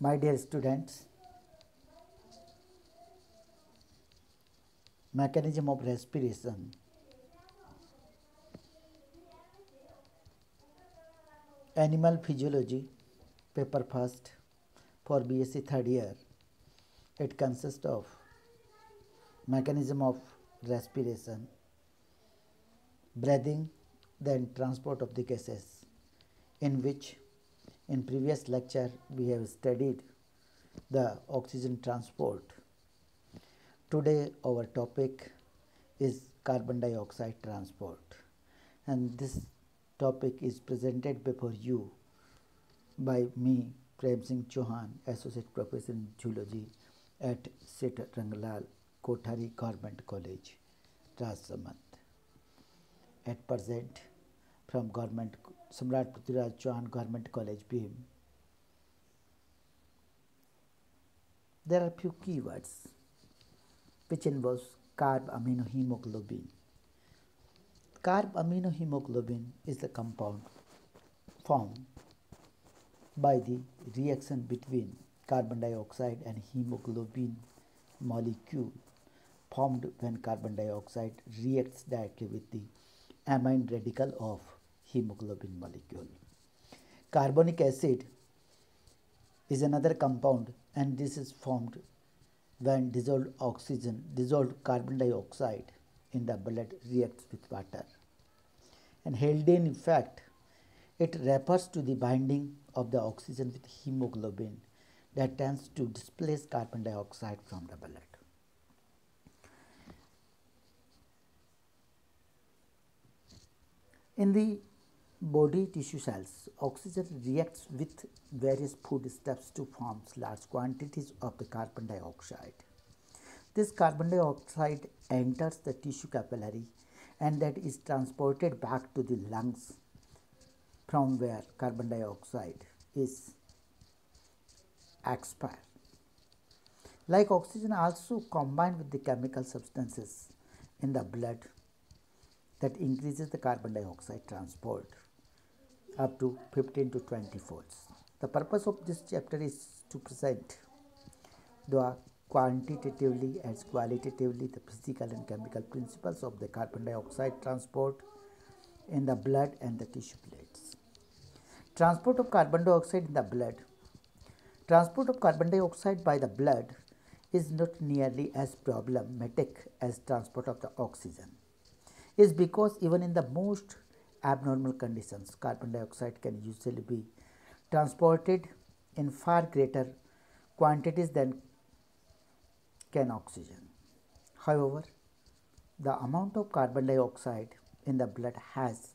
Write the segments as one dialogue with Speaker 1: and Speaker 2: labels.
Speaker 1: My dear students, mechanism of respiration. Animal physiology, paper first for BSc third year. It consists of mechanism of respiration, breathing, then transport of the gases, in which in previous lecture we have studied the oxygen transport. Today our topic is carbon dioxide transport, and this topic is presented before you by me, Prem Singh Chauhan, Associate Professor in Zoology at St. Ranglal Kothari Government College, Rajsamand. At present, from Government Samrat Prithviraj Chauhan Government College, Bhim. There are few keywords which involves carb-aminohemoglobin. Carb-aminohemoglobin is the compound formed by the reaction between carbon dioxide and hemoglobin molecule formed when carbon dioxide reacts directly with the amine radical of hemoglobin molecule. Carbonic acid is another compound, and this is formed when dissolved carbon dioxide in the blood reacts with water. And Haldane effect, it refers to the binding of the oxygen with hemoglobin that tends to displace carbon dioxide from the blood. In the body tissue cells, oxygen reacts with various foodstuffs to form large quantities of the carbon dioxide. This carbon dioxide enters the tissue capillary and that is transported back to the lungs, from where carbon dioxide is expired. Like oxygen also combined with the chemical substances in the blood that increases the carbon dioxide transport up to 15 to 20 folds. The purpose of this chapter is to present the quantitatively as qualitatively the physical and chemical principles of the carbon dioxide transport in the blood and the tissue plates. Transport of carbon dioxide in the blood. Transport of carbon dioxide by the blood is not nearly as problematic as transport of the oxygen. Is because even in the most abnormal conditions, carbon dioxide can usually be transported in far greater quantities than can oxygen. However, the amount of carbon dioxide in the blood has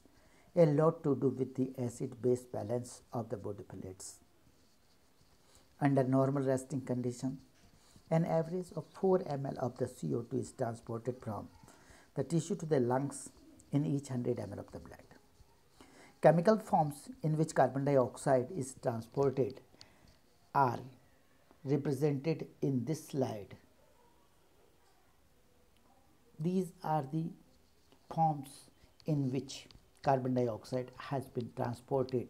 Speaker 1: a lot to do with the acid-base balance of the body fluids. Under normal resting condition, an average of 4 ml of the CO2 is transported from the tissue to the lungs in each 100 ml of the blood. Chemical forms in which carbon dioxide is transported are represented in this slide. These are the forms in which carbon dioxide has been transported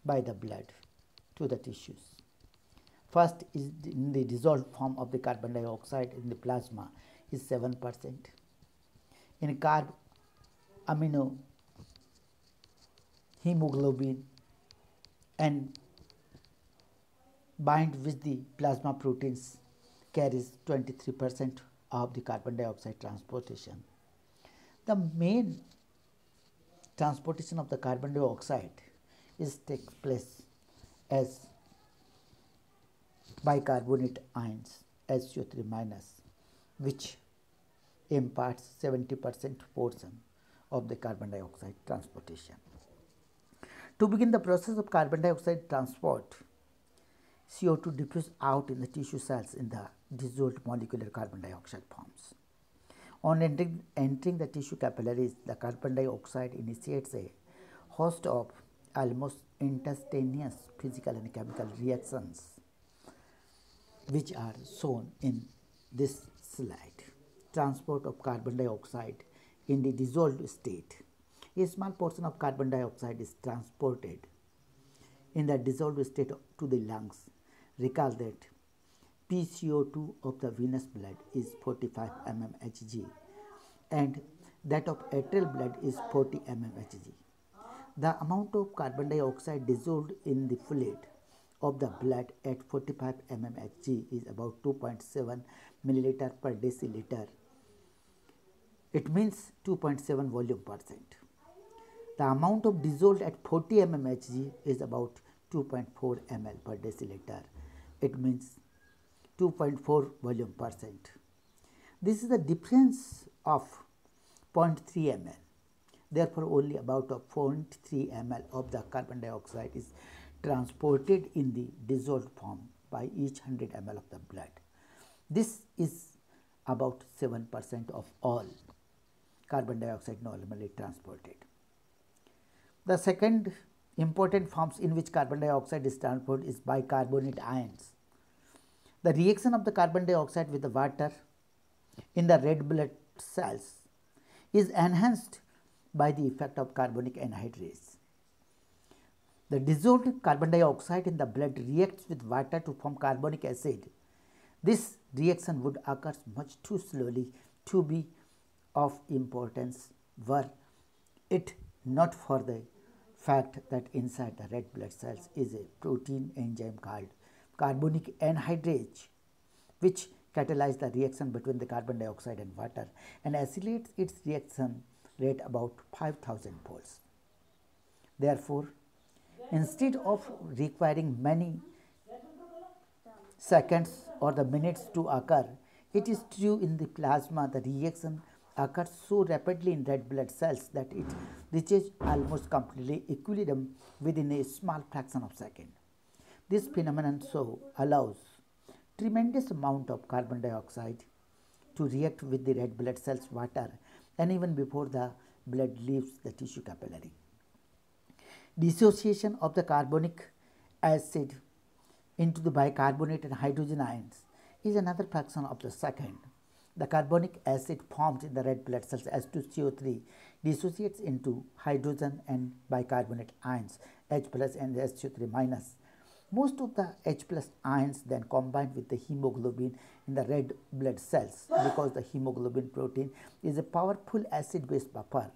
Speaker 1: by the blood to the tissues. First is in the dissolved form of the carbon dioxide in the plasma is 7%. In carb amino hemoglobin and bind with the plasma proteins carries 23% of the carbon dioxide transportation. The main transportation of the carbon dioxide takes place as bicarbonate ions SO3 minus, which imparts 70% portion of the carbon dioxide transportation. To begin the process of carbon dioxide transport, CO2 diffuses out in the tissue cells in the dissolved molecular carbon dioxide forms. On entering the tissue capillaries, the carbon dioxide initiates a host of almost instantaneous physical and chemical reactions, which are shown in this slide. Transport of carbon dioxide in the dissolved state. A small portion of carbon dioxide is transported in the dissolved state to the lungs, Recall that PCO2 of the venous blood is 45 mmHg and that of arterial blood is 40 mmHg. The amount of carbon dioxide dissolved in the fluid of the blood at 45 mmHg is about 2.7 milliliter per deciliter. It means 2.7 volume percent. The amount of dissolved at 40 mmHg is about 2.4 ml per deciliter. It means 2.4 volume percent. This is the difference of 0.3 ml. Therefore, only about 0.3 ml of the carbon dioxide is transported in the dissolved form by each 100 ml of the blood. This is about 7% of all carbon dioxide normally transported. The second important forms in which carbon dioxide is transported is bicarbonate ions. The reaction of the carbon dioxide with the water in the red blood cells is enhanced by the effect of carbonic anhydrase. The dissolved carbon dioxide in the blood reacts with water to form carbonic acid. This reaction would occur much too slowly to be of importance were it not for the fact that inside the red blood cells is a protein enzyme called carbonic anhydrase, which catalyzes the reaction between the carbon dioxide and water and accelerates its reaction rate about 5000 folds. Therefore, instead of requiring many seconds or the minutes to occur, it is true in the plasma the reaction occurs so rapidly in red blood cells that it reaches almost completely equilibrium within a small fraction of a second. This phenomenon so allows tremendous amount of carbon dioxide to react with the red blood cells water and even before the blood leaves the tissue capillary. Dissociation of the carbonic acid into the bicarbonate and hydrogen ions is another fraction of the second. The carbonic acid formed in the red blood cells H2CO3 dissociates into hydrogen and bicarbonate ions H plus and HCO3 minus. Most of the H plus ions then combine with the hemoglobin in the red blood cells because the hemoglobin protein is a powerful acid-base buffer.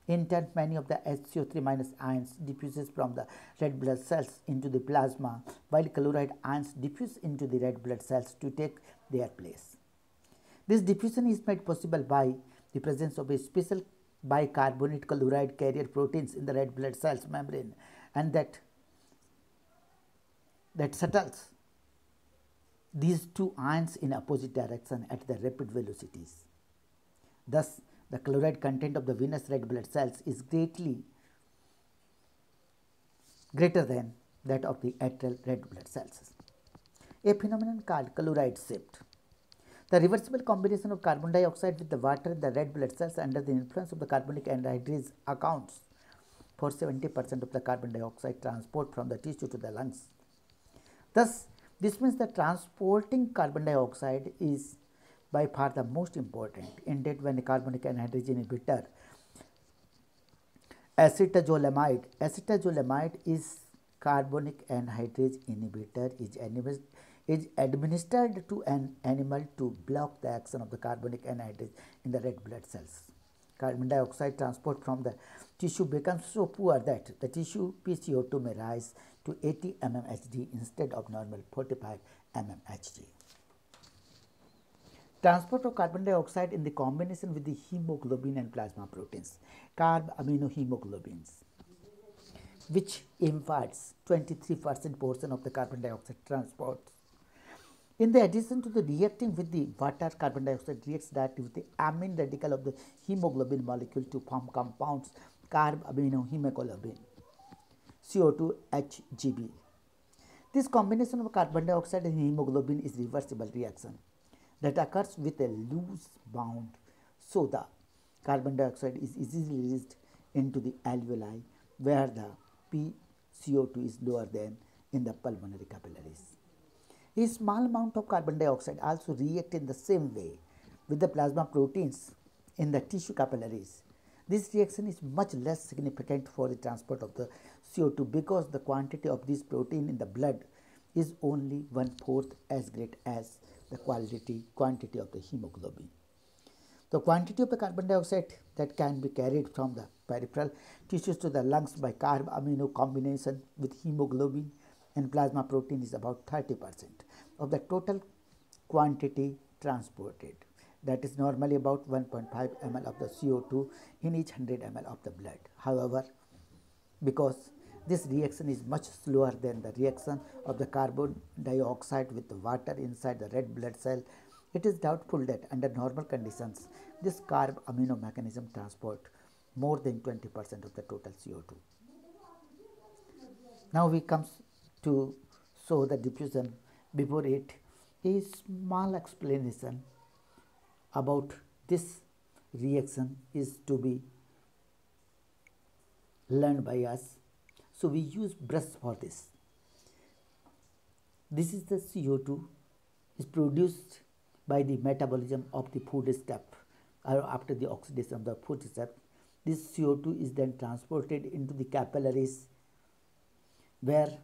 Speaker 1: In turn, many of the HCO3 minus ions diffuses from the red blood cells into the plasma, while chloride ions diffuse into the red blood cells to take their place. This diffusion is made possible by the presence of a special bicarbonate chloride carrier proteins in the red blood cells membrane and that settles these two ions in opposite direction at the rapid velocities. Thus, the chloride content of the venous red blood cells is greater than that of the arterial red blood cells. A phenomenon called chloride shift. The reversible combination of carbon dioxide with the water in the red blood cells under the influence of the carbonic anhydrase accounts for 70% of the carbon dioxide transport from the tissue to the lungs. Thus, this means that transporting carbon dioxide is by far the most important. Indeed, when a carbonic anhydrase inhibitor acetazolamide is carbonic anhydrase inhibitor is administered to an animal to block the action of the carbonic anhydrase in the red blood cells. Carbon dioxide transport from the tissue becomes so poor that the tissue PCO2 may rise to 80 mmHg instead of normal 45 mmHg. Transport of carbon dioxide in the combination with the hemoglobin and plasma proteins, carb-aminohemoglobins, which imparts 23% portion of the carbon dioxide transport. In the addition to the reacting with the water, carbon dioxide reacts directly with the amine radical of the hemoglobin molecule to form compounds carb-aminohemoglobin, CO2HGB. This combination of carbon dioxide and hemoglobin is reversible reaction that occurs with a loose bound, so the carbon dioxide is easily released into the alveoli where the PCO2 is lower than in the pulmonary capillaries. A small amount of carbon dioxide also reacts in the same way with the plasma proteins in the tissue capillaries. This reaction is much less significant for the transport of the CO2 because the quantity of this protein in the blood is only 1/4 as great as the quantity of the hemoglobin. The quantity of the carbon dioxide that can be carried from the peripheral tissues to the lungs by carb amino combination with hemoglobin and plasma protein is about 30% of the total quantity transported. That is normally about 1.5 ml of the CO2 in each 100 ml of the blood. However, because this reaction is much slower than the reaction of the carbon dioxide with the water inside the red blood cell, it is doubtful that under normal conditions this carb amino mechanism transport more than 20% of the total CO2. Now we comes to show the diffusion. Before it, a small explanation about this reaction is to be learned by us. So we use brush for this. This is the CO2 is produced by the metabolism of the food step or after the oxidation of the food step. This CO2 is then transported into the capillaries where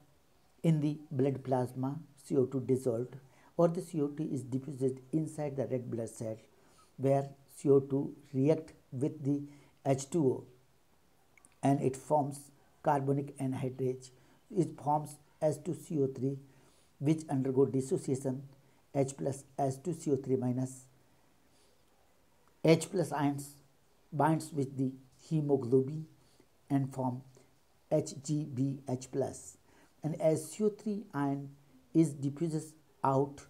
Speaker 1: in the blood plasma CO2 dissolved or the CO2 is diffused inside the red blood cell where CO2 react with the H2O and it forms carbonic anhydrase. It forms H2CO3 which undergo dissociation H plus H2CO3 minus H plus ions binds with the hemoglobin and form HgBH plus, and as CO3 ion is diffuses out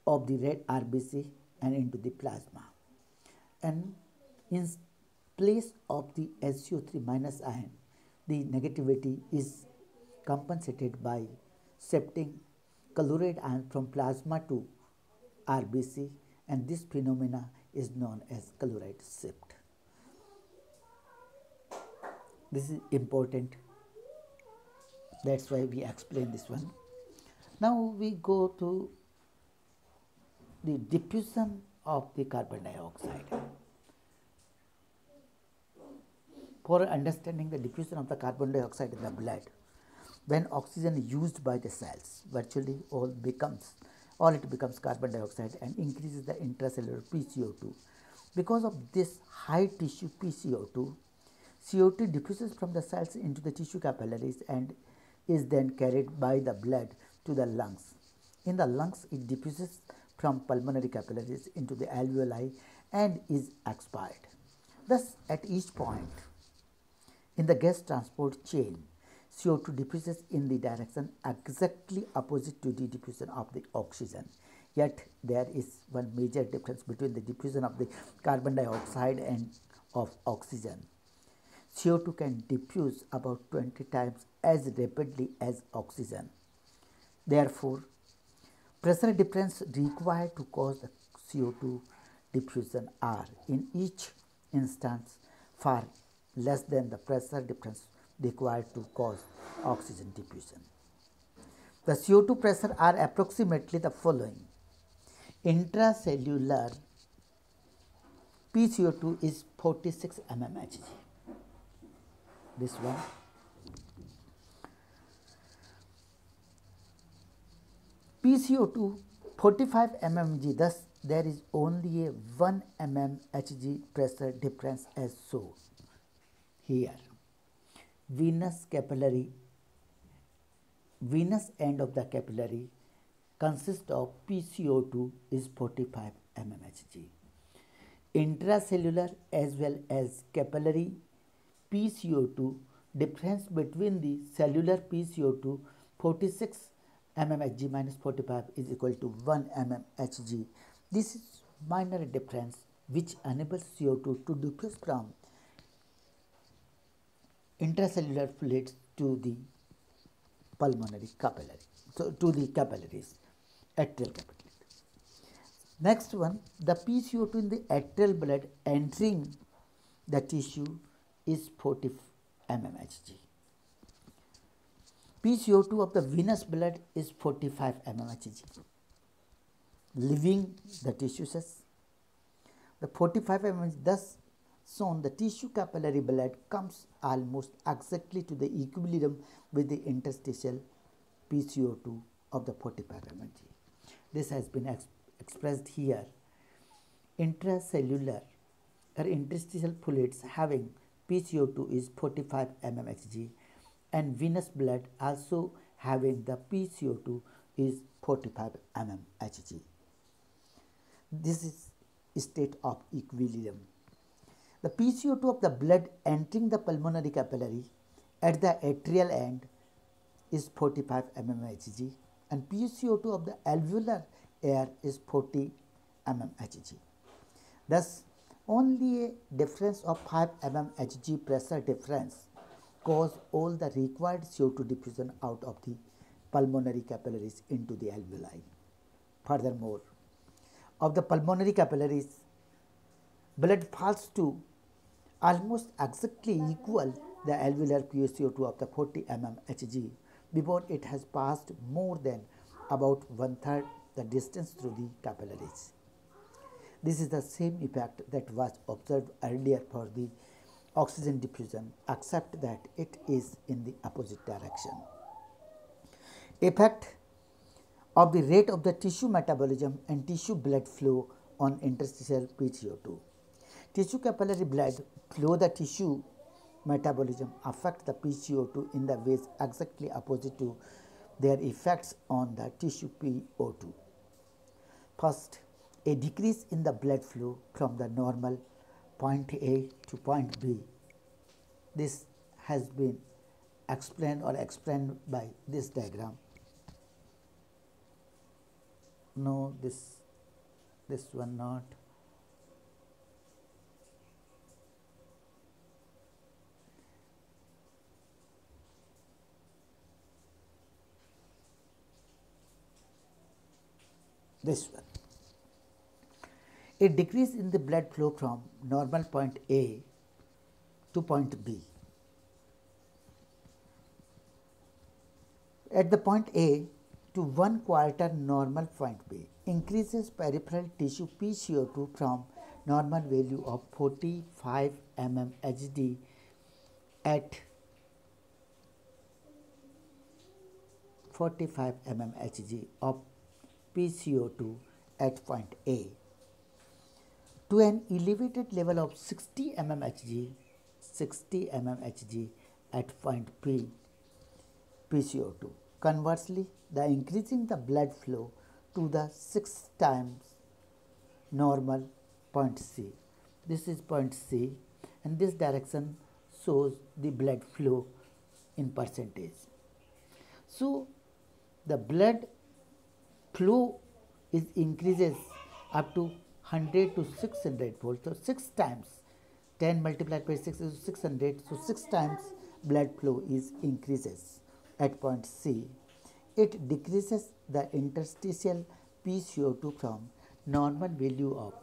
Speaker 1: of the red RBC and into the plasma, and in place of the SO3 minus ion, the negativity is compensated by shifting chloride ion from plasma to RBC, and this phenomena is known as chloride shift. This is important, that's why we explain this one. Now we go to the diffusion of the carbon dioxide. For understanding the diffusion of the carbon dioxide in the blood, when oxygen is used by the cells, virtually all it becomes carbon dioxide and increases the intracellular PCO2. Because of this high tissue PCO2, CO2 diffuses from the cells into the tissue capillaries and is then carried by the blood to the lungs. In the lungs, it diffuses from pulmonary capillaries into the alveoli and is expired. Thus, at each point in the gas transport chain, CO2 diffuses in the direction exactly opposite to the diffusion of the oxygen. Yet, there is one major difference between the diffusion of the carbon dioxide and of oxygen. CO2 can diffuse about 20 times as rapidly as oxygen. Therefore, pressure difference required to cause the CO2 diffusion are in each instance far less than the pressure difference required to cause oxygen diffusion. The CO2 pressure are approximately the following. Intracellular PCO2 is 46 mmHg. This one. PCO2 45 mmHg, thus there is only a 1 mmHg pressure difference as shown here. Venous end of the capillary consists of PCO2 is 45 mmHg. Intracellular as well as capillary PCO2 difference between the cellular PCO2 46 mmHg minus 45 is equal to 1 mmHg. This is minor difference which enables CO2 to diffuse from intracellular fluids to the pulmonary capillary, so to the capillaries, atrial capillaries. Next one, the PCO2 in the atrial blood entering the tissue is 40 mmHg. PCO2 of the venous blood is 45 mmHg. Leaving the tissues, the 45 mmHg, thus shown the tissue capillary blood comes almost exactly to the equilibrium with the interstitial PCO2 of the 45 mmHg. This has been expressed here. Intracellular or interstitial fluids having PCO2 is 45 mmHg, and venous blood also having the PCO2 is 45 mmHg. This is state of equilibrium. The PCO2 of the blood entering the pulmonary capillary at the atrial end is 45 mmHg, and PCO2 of the alveolar air is 40 mmHg. Thus, only a difference of 5 mmHg pressure difference cause all the required CO2 diffusion out of the pulmonary capillaries into the alveoli. Furthermore, of the pulmonary capillaries, blood falls to almost exactly equal the alveolar PCO2 of the 40 mmHg before it has passed more than about one-third the distance through the capillaries. This is the same effect that was observed earlier for the oxygen diffusion, except that it is in the opposite direction. Effect of the rate of the tissue metabolism and tissue blood flow on interstitial PCO2. Tissue capillary blood flow the tissue metabolism affect the PCO2 in the ways exactly opposite to their effects on the tissue PO2. First, a decrease in the blood flow from the normal point A to point B. This has been explained by this diagram. No, this one not. This one. A decrease in the blood flow from normal point A to point B. At the point A to 1/4 normal point B increases peripheral tissue PCO2 from normal value of 45 mmHg at 45 mmHg of PCO2 at point A to an elevated level of 60 mmHg at point P PCO2. Conversely, the increasing the blood flow to the 6 times normal point C. This is point C, and this direction shows the blood flow in percentage. So, the blood flow increases up to 100 to 600 volts, so 6 times 10 multiplied by 6 is 600, so 6 times blood flow increases at point C. It decreases the interstitial PCO2 from normal value of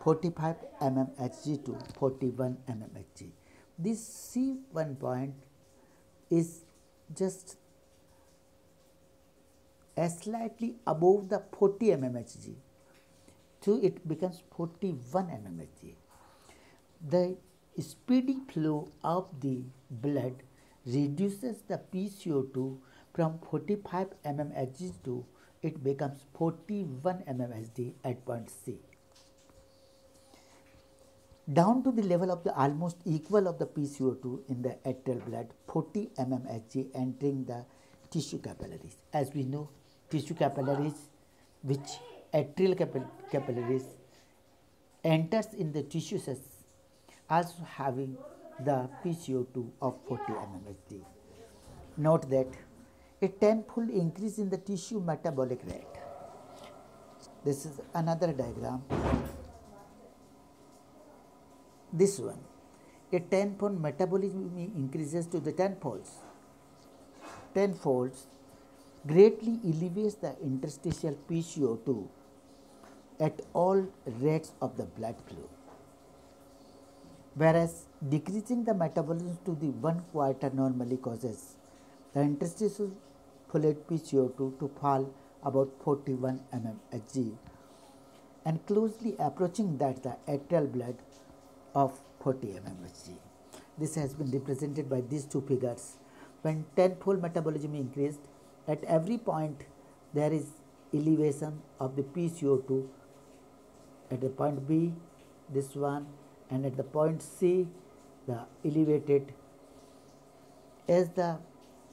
Speaker 1: 45 mmHg to 41 mmHg. This C1 point is just slightly above the 40 mmHg, so it becomes 41 mmHg. The speedy flow of the blood reduces the PCO2 from 45 mmHg to it becomes 41 mmHg at point C. Down to the level of the almost equal of the PCO2 in the atrial blood, 40 mmHg entering the tissue capillaries. As we know, tissue capillaries, which atrial capillaries enters in the tissue cells, also having the PCO2 of 40 mmHg. Note that a tenfold increase in the tissue metabolic rate. This is another diagram. This one, a tenfold metabolism increases to the tenfolds. Tenfolds greatly elevates the interstitial PCO2 at all rates of the blood flow, whereas decreasing the metabolism to the 1/4 normally causes the interstitial fluid PCO2 to fall about 41 mmHg and closely approaching that the atrial blood of 40 mmHg. This has been represented by these two figures. When tenfold metabolism increased, At every point there is elevation of the PCO2 at the point B, this one, and at the point C, the elevated. As the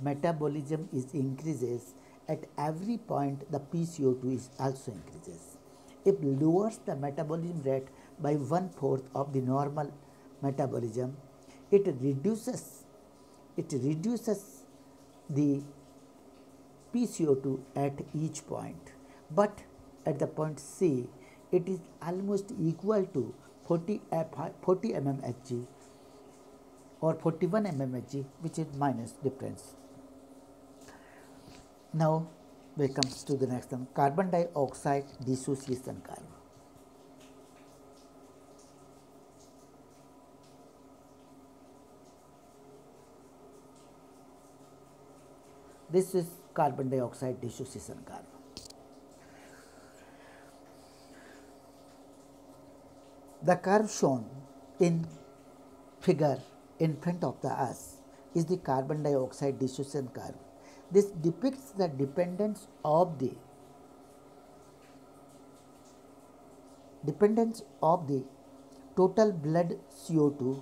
Speaker 1: metabolism is increases, at every point the PCO2 is also increases. It lowers the metabolism rate by 1/4 of the normal metabolism. It reduces the PCO2 at each point, but at the point C, it is almost equal to 40 mmHg or 41 mmHg, which is minus difference. Now we comes to the next one, carbon dioxide dissociation curve. This is carbon dioxide dissociation curve. The curve shown in figure in front of us is the carbon dioxide dissociation curve. This depicts the dependence of the total blood CO2,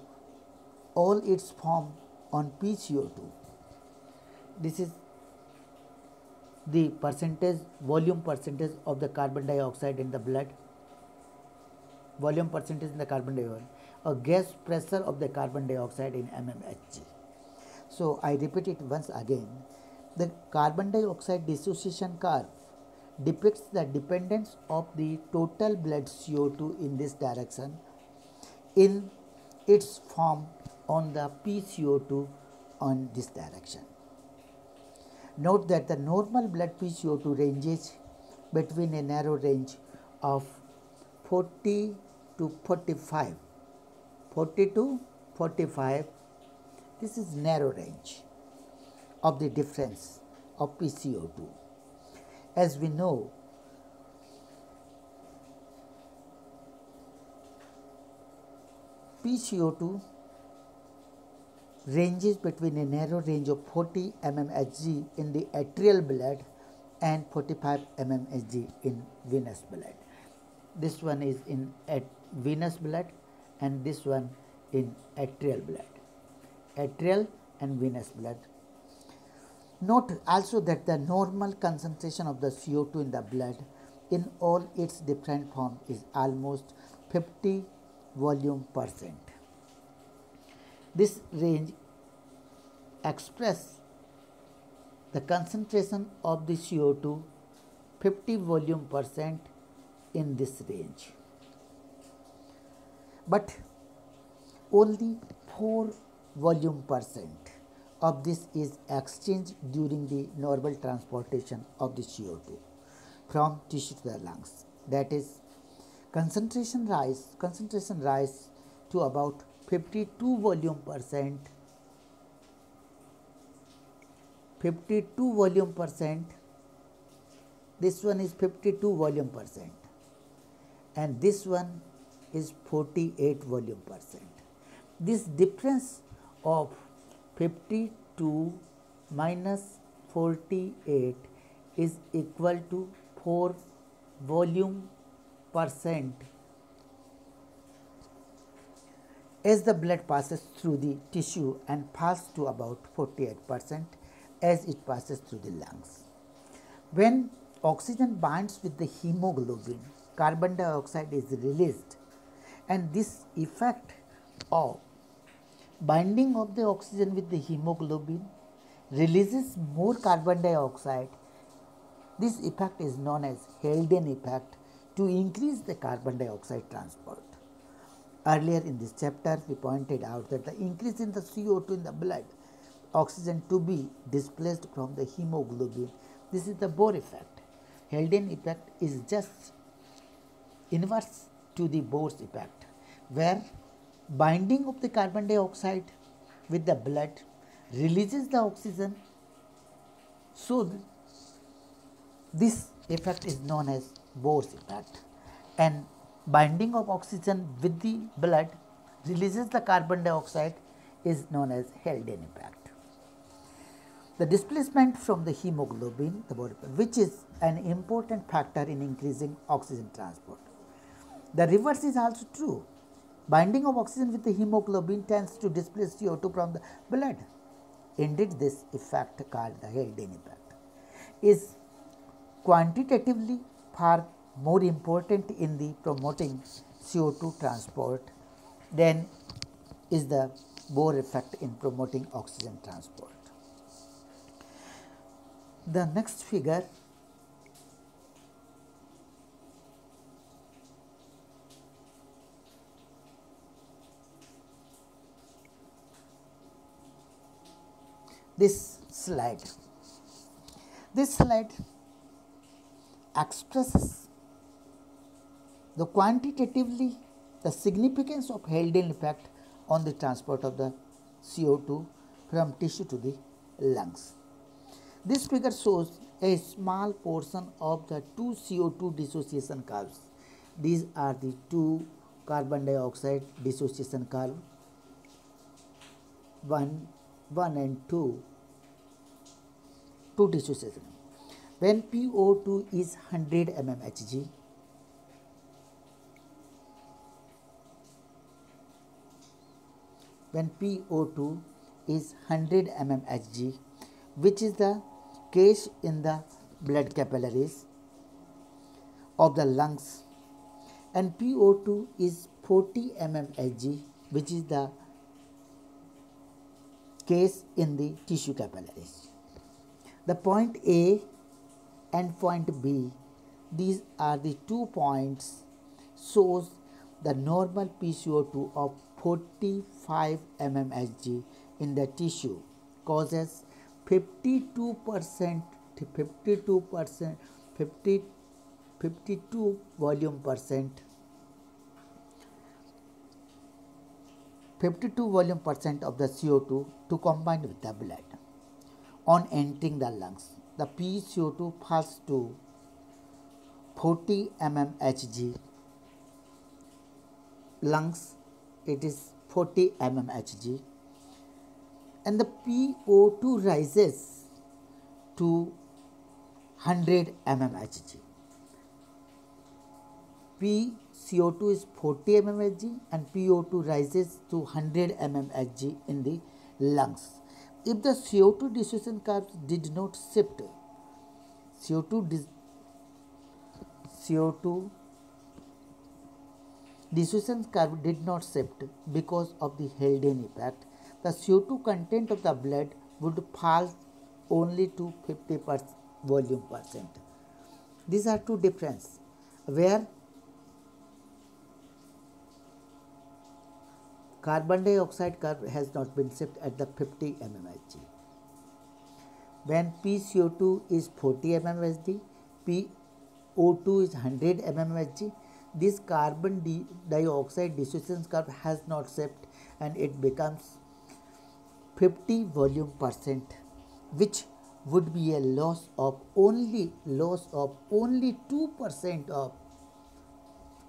Speaker 1: all its form on PCO2. This is the volume percentage of the carbon dioxide in the blood, volume percentage in the carbon dioxide, or gas pressure of the carbon dioxide in mmHg. So I repeat it once again. The carbon dioxide dissociation curve depicts the dependence of the total blood CO2 in this direction in its form on the PCO2 on this direction. Note that the normal blood PCO2 ranges between a narrow range of 40 to 45. 40 to 45, this is narrow range of the difference of PCO2. As we know, PCO2 ranges between a narrow range of 40 mmHg in the arterial blood and 45 mmHg in venous blood. This one is in venous blood and this one in arterial blood, arterial and venous blood. Note also that the normal concentration of the CO2 in the blood in all its different forms is almost 50 volume %. This range expresses the concentration of the CO2 50 volume % in this range. But only 4 volume % of this is exchanged during the normal transportation of the CO2 from tissue to the lungs. That is, concentration rise to about 52 volume %. 52 volume %. This one is 52 volume %, and this one is 48 volume %. This difference of 52 minus 48 is equal to 4 volume % as the blood passes through the tissue and falls to about 48% as it passes through the lungs. When oxygen binds with the hemoglobin, carbon dioxide is released, and this effect of binding of the oxygen with the hemoglobin releases more carbon dioxide. This effect is known as Haldane effect to increase the carbon dioxide transport. Earlier in this chapter, we pointed out that the increase in the CO2 in the blood, oxygen to be displaced from the hemoglobin, this is the Bohr effect. Haldane effect is just inverse to the Bohr's effect, where binding of the carbon dioxide with the blood releases the oxygen. So this effect is known as Bohr's effect, and binding of oxygen with the blood releases the carbon dioxide is known as Haldane effect. The displacement from the hemoglobin, which is an important factor in increasing oxygen transport. The reverse is also true. Binding of oxygen with the hemoglobin tends to displace CO2 from the blood. Indeed, this effect, called the Haldane effect, is quantitatively far more important in the promoting CO2 transport than is the Bohr effect in promoting oxygen transport. The next figure this slide expresses the quantitatively the significance of Haldane effect on the transport of the CO2 from tissue to the lungs. This figure shows a small portion of the two CO2 dissociation curves. These are the two carbon dioxide dissociation curve, 1 and 2 dissociation. When PO2 is 100 mmHg, when PO2 is 100 mmHg, which is the case in the blood capillaries of the lungs, and PO2 is 40 mmHg, which is the case in the tissue capillaries. The point A and point B, these are the 2 points, shows the normal PCO2 of 45 mmHg in the tissue causes 52 volume percent of the CO2 to combine with the blood. On entering the lungs, the PCO2 falls to 40 mmHg. Lungs, it is 40 mmHg, and the PO2 rises to 100 mmHg. PCO2 is 40 mmHg and PO2 rises to 100 mmHg in the lungs. If the CO2 dissociation curves did not shift, CO2 dissociation curve did not shift because of the Haldane effect, the CO2 content of the blood would fall only to 50% volume percent. These are two differences where carbon dioxide curve has not been shifted at the 50 mmHg. When PCO2 is 40 mmHg, PO2 is 100 mmHg, this carbon dioxide dissociation curve has not shifted and it becomes 50 volume percent, which would be a loss of only 2% of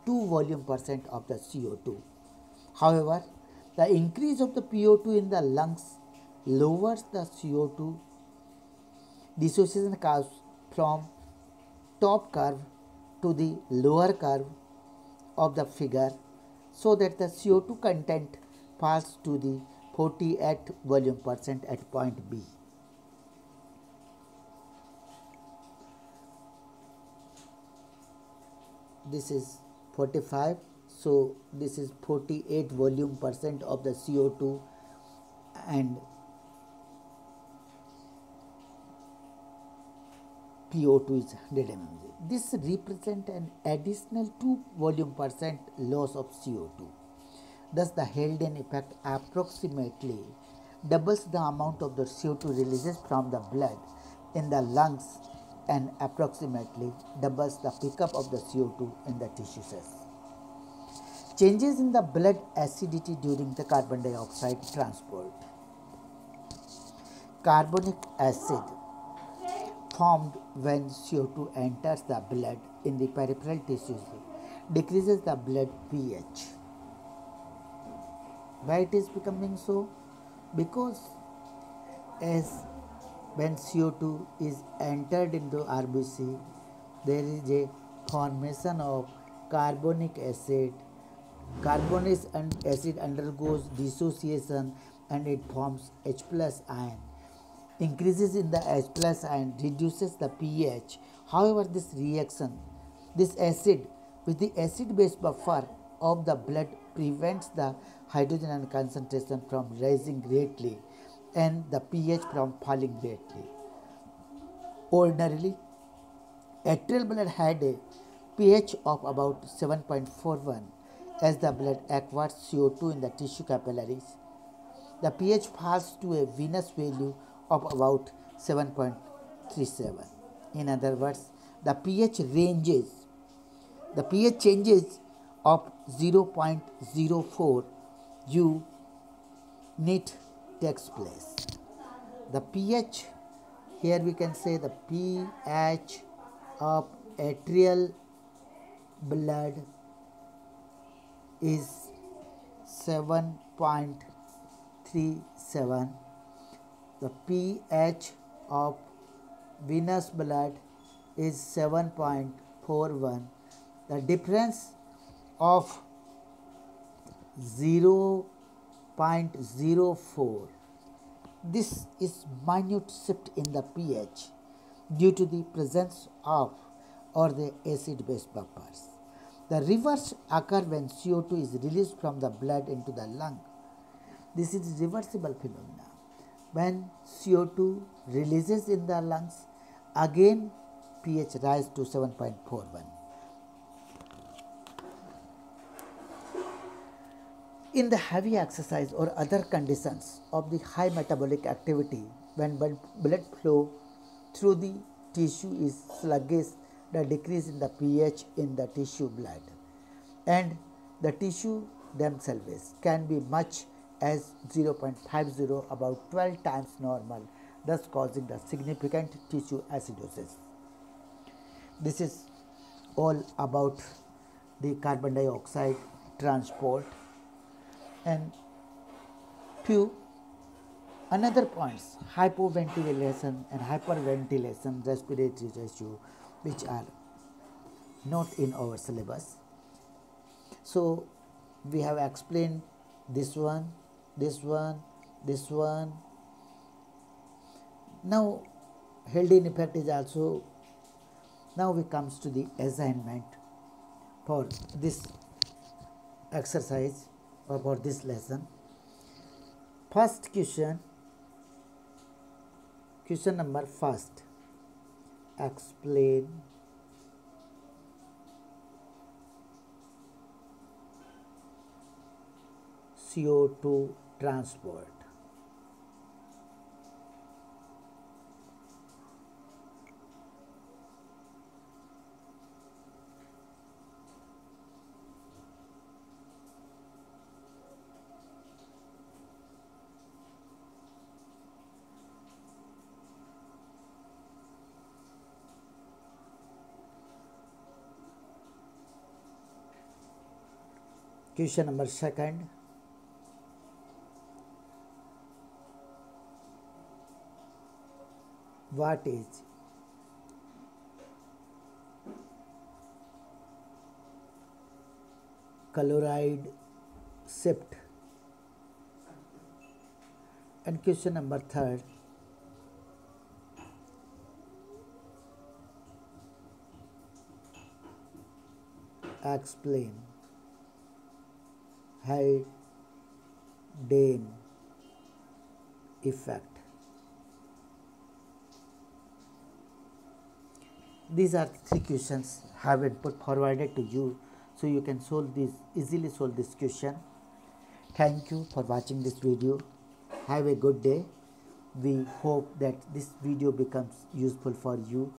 Speaker 1: 2 volume percent of the CO2. However, the increase of the PO2 in the lungs lowers the CO2 dissociation curve from top curve to the lower curve of the figure, so that the CO2 content falls to the 48 volume percent at point B. This is 45, so this is 48 volume percent of the CO2 and PO2 is 100 mmHg. This represents an additional 2 volume percent loss of CO2. Thus, the Haldane effect approximately doubles the amount of the CO2 releases from the blood in the lungs and approximately doubles the pickup of the CO2 in the tissue cells. Changes in the blood acidity during the carbon dioxide transport. Carbonic acid formed when CO2 enters the blood in the peripheral tissues decreases the blood pH. Why it is becoming so? Because as when CO2 is entered into RBC, there is a formation of carbonic acid. Carbonic acid undergoes dissociation and it forms H plus ion. Increases in the H plus ion reduces the pH. However, this acid with the acid base buffer of the blood prevents the hydrogen ion concentration from rising greatly and the pH from falling greatly. Ordinarily, atrial blood had a pH of about 7.41. As the blood acquires CO2 in the tissue capillaries, the pH falls to a venous value of about 7.37. In other words, the pH changes of 0.04 unit takes place. The pH, here we can say the pH of atrial blood is 7.37. The pH of venous blood is 7.41. The difference of 0.04. This is minute shift in the pH due to the presence of or the acid base buffers. The reverse occurs when CO2 is released from the blood into the lung. This is reversible phenomena. When CO2 releases in the lungs, again pH rises to 7.41. In the heavy exercise or other conditions of the high metabolic activity, when blood flow through the tissue is sluggish, the decrease in the pH in the tissue blood and the tissue themselves can be much as 0.50, about 12 times normal, thus causing the significant tissue acidosis. This is all about the carbon dioxide transport and few another points: hypoventilation and hyperventilation respiratory ratio, which are not in our syllabus. So we have explained this one. Now Haldane effect is also. Now we comes to the assignment for this exercise or for this lesson. First question number first. Explain CO2 transport. Question number second. What is chloride shift? And question number third. Explain Haldane effect. These are three questions have been put forwarded to you, so you can easily solve this question. Thank you for watching this video. Have a good day. We hope that this video becomes useful for you.